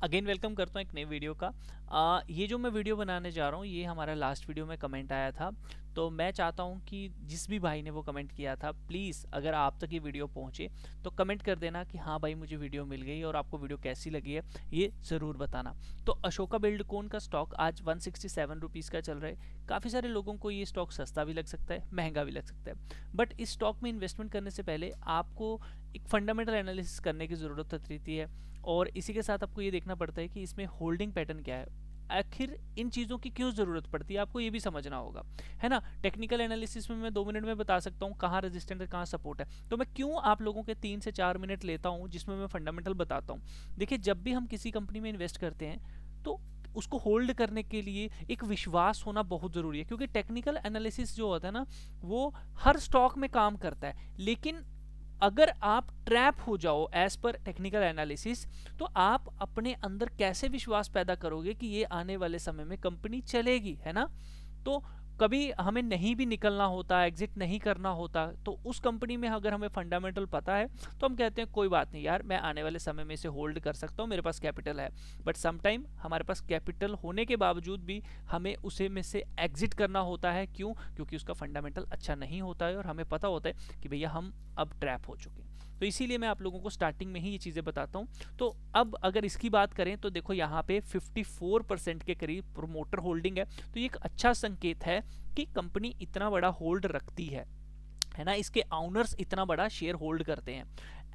Again welcome करता हूँ एक नई वीडियो का। ये जो मैं वीडियो बनाने जा रहा हूँ ये हमारा लास्ट वीडियो में कमेंट आया था। तो मैं चाहता हूँ कि जिस भी भाई ने वो कमेंट किया था प्लीज़ अगर आप तक ये वीडियो पहुँचे तो कमेंट कर देना कि हाँ भाई मुझे वीडियो मिल गई और आपको वीडियो कैसी लगी है ये ज़रूर बताना। तो अशोका बिल्डकॉन का स्टॉक आज 167 रुपीज़ का चल रहा है। काफ़ी सारे लोगों को ये स्टॉक सस्ता भी लग सकता है, महंगा भी लग सकता है, बट इस स्टॉक में इन्वेस्टमेंट करने से पहले आपको एक फंडामेंटल एनालिसिस करने की ज़रूरत रहती है। और इसी के साथ आपको ये देखना पड़ता है कि इसमें होल्डिंग पैटर्न क्या है, आखिर इन चीज़ों की क्यों ज़रूरत पड़ती है, आपको ये भी समझना होगा, है ना। टेक्निकल एनालिसिस में मैं 2 मिनट में बता सकता हूँ कहाँ रेजिस्टेंट है कहाँ सपोर्ट है, तो मैं क्यों आप लोगों के 3 से 4 मिनट लेता हूँ जिसमें मैं फंडामेंटल बताता हूँ। देखिए, जब भी हम किसी कंपनी में इन्वेस्ट करते हैं तो उसको होल्ड करने के लिए एक विश्वास होना बहुत ज़रूरी है, क्योंकि टेक्निकल एनालिसिस जो होता है ना वो हर स्टॉक में काम करता है, लेकिन अगर आप ट्रैप हो जाओ एज पर टेक्निकल एनालिसिस तो आप अपने अंदर कैसे विश्वास पैदा करोगे कि ये आने वाले समय में कंपनी चलेगी, है ना। तो कभी हमें नहीं भी निकलना होता, एग्जिट नहीं करना होता, तो उस कंपनी में अगर हमें फंडामेंटल पता है तो हम कहते हैं कोई बात नहीं यार, मैं आने वाले समय में इसे होल्ड कर सकता हूँ, मेरे पास कैपिटल है। बट समटाइम हमारे पास कैपिटल होने के बावजूद भी हमें उसे में से एग्जिट करना होता है। क्यों? क्योंकि उसका फंडामेंटल अच्छा नहीं होता है और हमें पता होता है कि भैया हम अब ट्रैप हो चुके हैं। तो इसीलिए मैं आप लोगों को स्टार्टिंग में ही ये चीज़ें बताता हूँ। तो अब अगर इसकी बात करें तो देखो यहाँ पे 54% के करीब प्रोमोटर होल्डिंग है, तो ये एक अच्छा संकेत है कि कंपनी इतना बड़ा होल्ड रखती है ना, इसके ऑनर्स इतना बड़ा शेयर होल्ड करते हैं।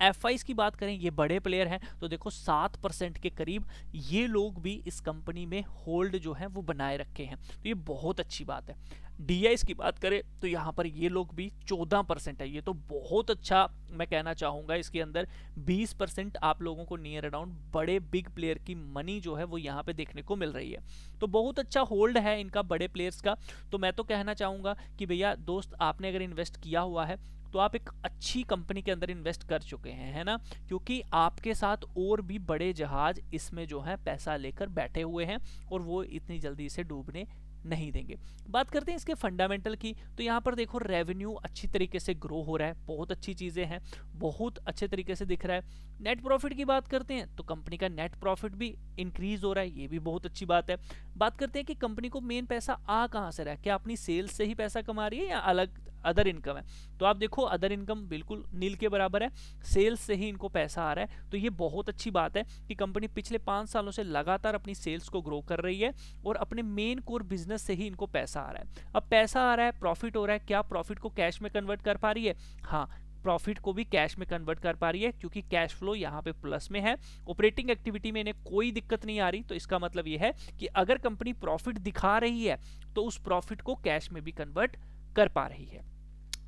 एफ की बात करें, ये बड़े प्लेयर हैं, तो देखो 7% के करीब ये लोग भी इस कंपनी में होल्ड जो है वो बनाए रखे हैं, तो ये बहुत अच्छी बात है। डी की बात करें तो यहाँ पर ये लोग भी 14% है, ये तो बहुत अच्छा मैं कहना चाहूँगा। इसके अंदर 20% आप लोगों को नियर अराउंड बड़े बिग प्लेयर की मनी जो है वो यहाँ पे देखने को मिल रही है, तो बहुत अच्छा होल्ड है इनका बड़े प्लेयर्स का। तो मैं तो कहना चाहूँगा कि भैया दोस्त, आपने अगर इन्वेस्ट किया हुआ है तो आप एक अच्छी कंपनी के अंदर इन्वेस्ट कर चुके हैं, है ना, क्योंकि आपके साथ और भी बड़े जहाज इसमें जो है पैसा लेकर बैठे हुए हैं और वो इतनी जल्दी से डूबने नहीं देंगे। बात करते हैं इसके फंडामेंटल की, तो यहाँ पर देखो रेवेन्यू अच्छी तरीके से ग्रो हो रहा है, बहुत अच्छी चीज़ें हैं, बहुत अच्छे तरीके से दिख रहा है। नेट प्रॉफिट की बात करते हैं तो कंपनी का नेट प्रॉफिट भी इंक्रीज हो रहा है, ये भी बहुत अच्छी बात है। बात करते हैं कि कंपनी को मेन पैसा आ कहाँ से रहा है, क्या अपनी सेल्स से ही पैसा कमा रही है या अलग अदर इनकम है। तो आप देखो अदर इनकम बिल्कुल नील के बराबर है, सेल्स से ही इनको पैसा आ रहा है, तो ये बहुत अच्छी बात है कि कंपनी पिछले 5 सालों से लगातार अपनी सेल्स को ग्रो कर रही है और अपने मेन कोर बिजनेस से ही इनको पैसा आ रहा है। अब पैसा आ रहा है, प्रॉफिट हो रहा है, क्या प्रॉफिट को कैश में कन्वर्ट कर पा रही है? हाँ, प्रॉफिट को भी कैश में कन्वर्ट कर पा रही है, क्योंकि कैश फ्लो यहाँ पे प्लस में है। ऑपरेटिंग एक्टिविटी में इन्हें कोई दिक्कत नहीं आ रही, तो इसका मतलब ये है कि अगर कंपनी प्रॉफिट दिखा रही है तो उस प्रॉफिट को कैश में भी कन्वर्ट कर पा रही है।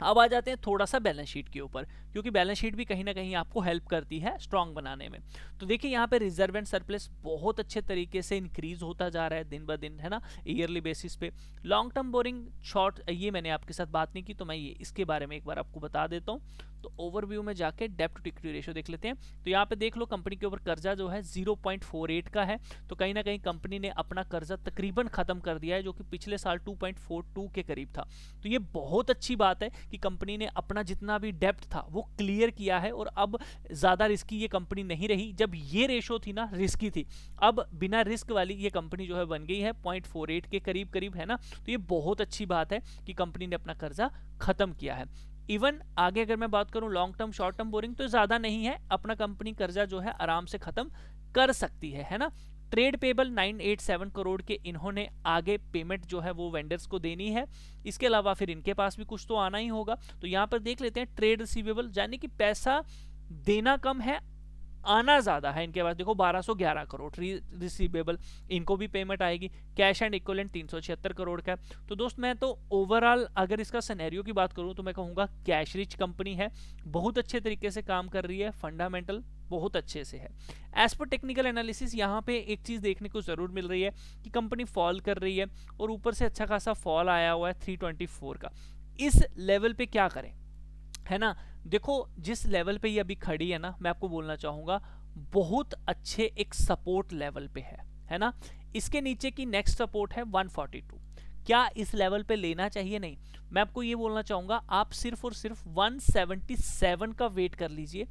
अब आ जाते हैं थोड़ा सा बैलेंस शीट के ऊपर, क्योंकि बैलेंस शीट भी कहीं ना कहीं आपको हेल्प करती है स्ट्रांग बनाने में। तो देखिए यहाँ पे रिजर्व एंड सरप्लस बहुत अच्छे तरीके से इंक्रीज होता जा रहा है दिन ब दिन, है ना, ईयरली बेसिस पे। लॉन्ग टर्म बोरिंग शॉर्ट, ये मैंने आपके साथ बात नहीं की तो मैं ये इसके बारे में एक बार आपको बता देता हूँ। तो ओवरव्यू में जाके डेब्ट टू इक्विटी रेशियो देख लेते हैं। तो यहाँ पे देख लो कंपनी के ऊपर कर्जा जो है 0.48 का है, तो कहीं ना कहीं कंपनी ने अपना कर्जा तकरीबन खत्म कर दिया है, जो कि पिछले साल 2.42 के करीब था। तो ये बहुत अच्छी बात है कि कंपनी ने अपना जितना भी डेप्ट था वो क्लियर किया है और अब ज़्यादा रिस्की ये कंपनी नहीं रही। जब ये रेशो थी ना रिस्की थी, अब बिना रिस्क वाली ये कंपनी जो है बन गई है 0.48 के करीब करीब, है ना। तो ये बहुत अच्छी बात है कि कंपनी ने अपना कर्जा खत्म किया है। इवन आगे अगर मैं बात करूं long term short term borrowing, तो ज़्यादा नहीं है, अपना कंपनी कर्जा जो है आराम से खत्म कर सकती है ना। ट्रेड पेबल 987 करोड़ के इन्होंने आगे पेमेंट जो है वो वेंडर्स को देनी है। इसके अलावा फिर इनके पास भी कुछ तो आना ही होगा, तो यहाँ पर देख लेते हैं ट्रेड रिसीवेबल, यानी कि पैसा देना कम है आना ज्यादा है इनके पास। देखो 1211 करोड़ रिसीवेबल, इनको भी पेमेंट आएगी। कैश एंड इक्विवेलेंट 376 करोड़ का है। तो दोस्त मैं तो ओवरऑल अगर इसका सिनेरियो की बात करूं तो मैं कहूंगा कैश रिच कंपनी है, बहुत अच्छे तरीके से काम कर रही है, फंडामेंटल बहुत अच्छे से है। एज पर टेक्निकल एनालिसिस यहाँ पे एक चीज देखने को जरूर मिल रही है कि कंपनी फॉल कर रही है और ऊपर से अच्छा खासा फॉल आया हुआ है 324 का। इस लेवल पे क्या करें, है ना। देखो जिस लेवल पे ये अभी खड़ी है ना, मैं आपको बोलना चाहूंगा बहुत अच्छे एक सपोर्ट लेवल पे है ना। इसके नीचे की नेक्स्ट सपोर्ट है 142। क्या इस लेवल पे लेना चाहिए? नहीं, मैं आपको ये बोलना चाहूंगा आप सिर्फ और सिर्फ 177 का वेट कर लीजिए।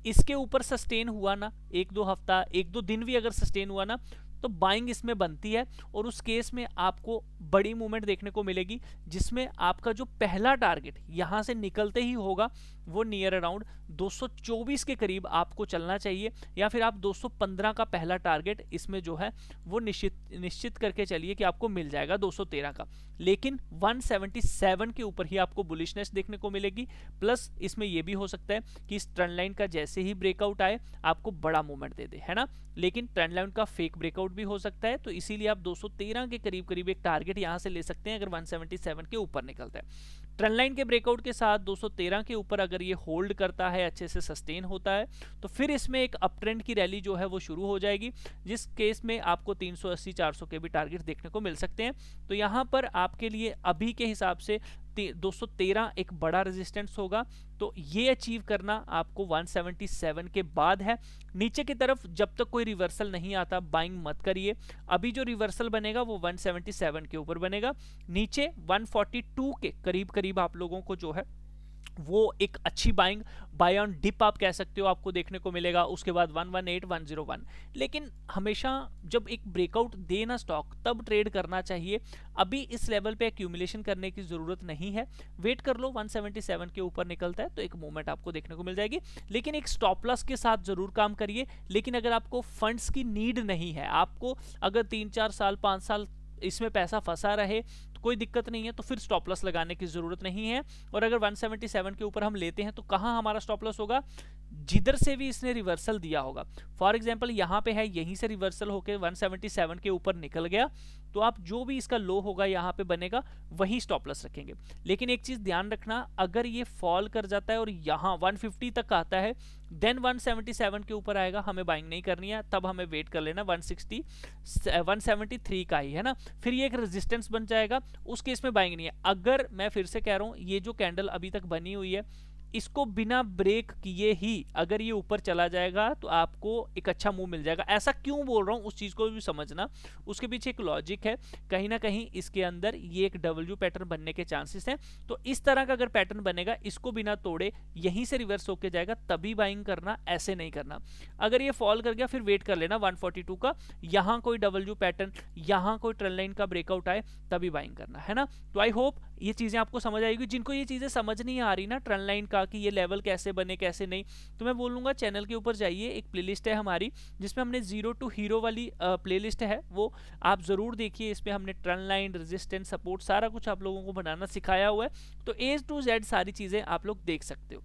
इसके ऊपर सस्टेन हुआ ना, 1-2 हफ्ता 1-2 दिन भी अगर सस्टेन हुआ ना, तो बाइंग इसमें बनती है। और उस केस में आपको बड़ी मूवमेंट देखने को मिलेगी, जिसमें आपका जो पहला टारगेट यहां से निकलते ही होगा वो नियर अराउंड 224 के करीब आपको चलना चाहिए, या फिर आप 215 का पहला टारगेट इसमें जो है वो निश्चित करके चलिए कि आपको मिल जाएगा 213 का। लेकिन 177 के ऊपर ही आपको बुलिशनेस देखने को मिलेगी। प्लस इसमें यह भी हो सकता है कि इस ट्रेंड लाइन का जैसे ही ब्रेकआउट आए आपको बड़ा मूवमेंट दे दे, है ना। लेकिन ट्रेंड लाइन का फेक ब्रेकआउट भी हो सकता है, तो इसीलिए आप 213 के करीब करीब एक टारगेट यहां से ले सकते हैं अगर 177 के ऊपर निकलता है। ट्रेंड लाइन के ब्रेकआउट के साथ 213 के ऊपर अगर ये होल्ड करता है, अच्छे से सस्टेन होता है, तो फिर इसमें एक अप ट्रेंड की रैली जो है वो शुरू हो जाएगी, जिस केस में आपको 380-400 के भी टारगेट देखने को मिल सकते हैं। तो यहां पर आपके लिए अभी के हिसाब से 213 एक बड़ा रेजिस्टेंस होगा, तो ये अचीव करना आपको 177 के बाद है। नीचे की तरफ जब तक कोई रिवर्सल नहीं आता बाइंग मत करिए। अभी जो रिवर्सल बनेगा वो 177 के ऊपर बनेगा। नीचे 142 के करीब करीब आप लोगों को जो है वो एक अच्छी बाइंग, बाय ऑन डिप आप कह सकते हो, आपको देखने को मिलेगा। उसके बाद 118, 101। लेकिन हमेशा जब एक ब्रेकआउट दे ना स्टॉक, तब ट्रेड करना चाहिए। अभी इस लेवल पे एक्यूमुलेशन करने की जरूरत नहीं है, वेट कर लो 177 के ऊपर निकलता है तो एक मूवमेंट आपको देखने को मिल जाएगी। लेकिन एक स्टॉप लॉस के साथ जरूर काम करिए। लेकिन अगर आपको फंड्स की नीड नहीं है, आपको अगर 3-4 साल 5 साल इसमें पैसा फंसा रहे तो कोई दिक्कत नहीं है, तो फिर स्टॉप लॉस लगाने की जरूरत नहीं है। और अगर 177 के ऊपर हम लेते हैं तो कहां हमारा स्टॉप लॉस होगा, जिधर से भी इसने रिवर्सल दिया होगा। फॉर एग्जांपल यहां पे है, यहीं से रिवर्सल होकर 177 के ऊपर निकल गया, तो आप जो भी इसका लो होगा यहां पे बनेगा वही स्टॉप लॉस रखेंगे। लेकिन एक चीज ध्यान रखना, अगर ये फॉल कर जाता है और यहां 150 तक आता है, देन 177 के ऊपर आएगा, हमें बाइंग नहीं करनी है, तब हमें वेट कर लेना 160 173 का ही, है ना। फिर ये एक रेजिस्टेंस बन जाएगा, उस केस में बाइंग नहीं है। अगर मैं फिर से कह रहा हूं, ये जो कैंडल अभी तक बनी हुई है, इसको बिना ब्रेक किए ही अगर ये ऊपर चला जाएगा तो आपको एक अच्छा मूव मिल जाएगा। ऐसा क्यों बोल रहा हूं उस चीज को भी समझना, उसके पीछे एक लॉजिक है। कहीं ना कहीं इसके अंदर ये एक डब्ल्यू पैटर्न बनने के चांसेस हैं, तो इस तरह का अगर पैटर्न बनेगा, इसको बिना तोड़े यहीं से रिवर्स होके जाएगा, तभी बाइंग करना, ऐसे नहीं करना। अगर ये फॉल कर गया फिर वेट कर लेना 142 का, यहां कोई डब्ल्यू पैटर्न, यहां कोई ट्रेंड लाइन का ब्रेकआउट आए तभी बाइंग करना, है ना। तो आई होप ये चीजें आपको समझ आएगी। जिनको ये चीजें समझ नहीं आ रही ना ट्रेंड लाइन का, कि ये लेवल कैसे बने कैसे नहीं, तो मैं बोलूंगा चैनल के ऊपर जाइए, एक प्लेलिस्ट है हमारी जिसमें हमने जीरो टू हीरो वाली प्लेलिस्ट है, वो आप जरूर देखिए। इसमें हमने ट्रेंड लाइन, रेजिस्टेंस, सपोर्ट सारा कुछ आप लोगों को बनाना सिखाया हुआ है, तो A to Z सारी चीजें आप लोग देख सकते हो,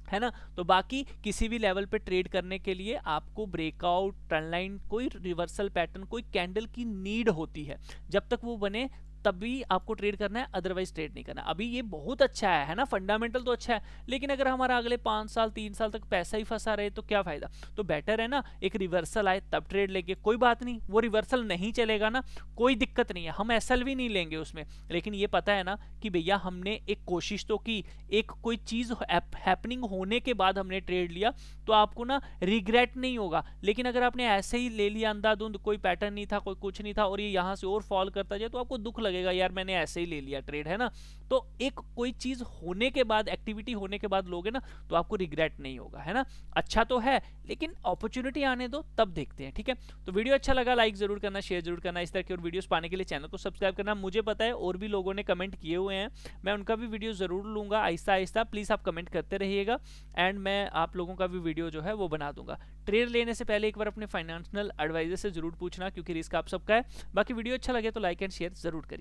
है ना। तो बाकी किसी भी लेवल पे ट्रेड करने के लिए आपको ब्रेकआउट, ट्रेंड लाइन, कोई रिवर्सल पैटर्न, कोई कैंडल की नीड होती है। जब तक वो बने तभी आपको ट्रेड करना है, अदरवाइज ट्रेड नहीं करना। अभी ये बहुत अच्छा है ना, फंडामेंटल तो अच्छा है, लेकिन अगर हमारा अगले 5 साल 3 साल तक पैसा ही फंसा रहे तो क्या फायदा। तो बेटर है ना, एक रिवर्सल आए तब ट्रेड लेंगे, कोई बात नहीं। वो रिवर्सल नहीं चलेगा ना, कोई दिक्कत नहीं है, हम एसएल भी नहीं लेंगे उसमें। लेकिन ये पता है ना कि भैया हमने एक कोशिश तो की, एक कोई चीज हैपनिंग होने के बाद हमने ट्रेड लिया, तो आपको ना रिग्रेट नहीं होगा। लेकिन अगर आपने ऐसे ही ले लिया अंधाधुंध, कोई पैटर्न नहीं था, कोई कुछ नहीं था, और ये यहां से और फॉल करता जाए, तो आपको दुख लगेगा, यार मैंने ऐसे ही ले लिया ट्रेड, है ना। तो एक कोई चीज होने के बाद, एक्टिविटी होने के बाद लोगे ना, तो आपको रिग्रेट नहीं होगा, है ना। अच्छा तो है, लेकिन अपॉर्चुनिटी आने दो तब देखते हैं, ठीक है। तो वीडियो अच्छा लगा लाइक जरूर करना, शेयर जरूर करना। इस तरह की और वीडियोस पाने के लिए चैनल को सब्सक्राइब करना। मुझे पता है और भी लोगों ने कमेंट किए हुए हैं, मैं उनका भी वीडियो जरूर लूंगा आहिस्ता आहिस्ता। प्लीज आप कमेंट करते रहिएगा, एंड मैं आप लोगों का भी वीडियो जो है वो बना दूंगा। ट्रेड लेने से पहले एक बार अपने फाइनेंशियल एडवाइजर से जरूर पूछना, क्योंकि रिस्क आप सबका है। बाकी वीडियो अच्छा लगे तो लाइक एंड शेयर जरूर करिए।